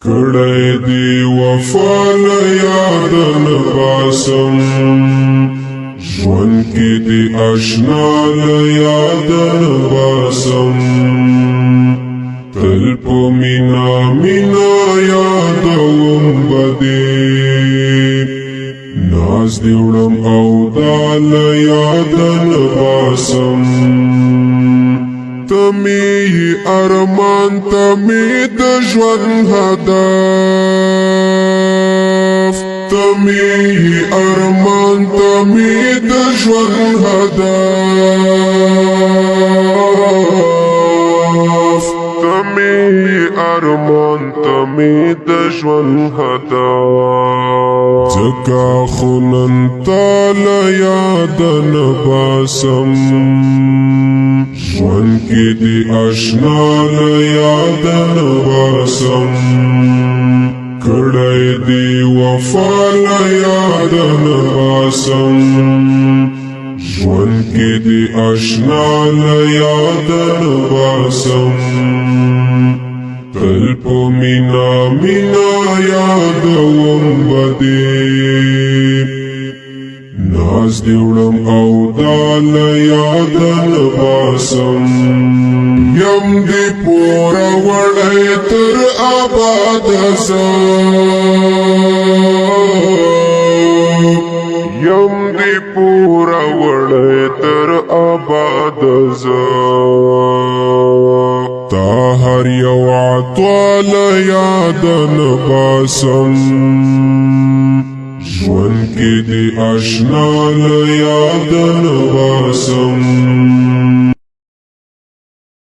کړای دی وفا له یاد نه باسم ژوند کې دی آشنا له یاد نه باسم تل په مینا مینا یادوم به دې ناز دې وړم او دا له یاد نه باسم تمی ارمان تمی د ژوند هدف تمی ارمان تمی د ژوند هدف تمی ارمان تمی د ژوند هدف ځکه خو نن تا له یاد نه باسم ژوند کې دی آشنا له یاد نه باسم کړی دی وفا له یاد نه باسم ژوند کې دی آشنا له یاد نه باسم تل په مینا مینا یادوم به دې ناز دې وړم او دا له یاد نه باسم یم دې پوره وړی تر آباده زه یم دې پوره وړی تر آباده زه تا هر یو عطا له یاد نه باسم ژوند کې دی آشنا له یاد نه باسم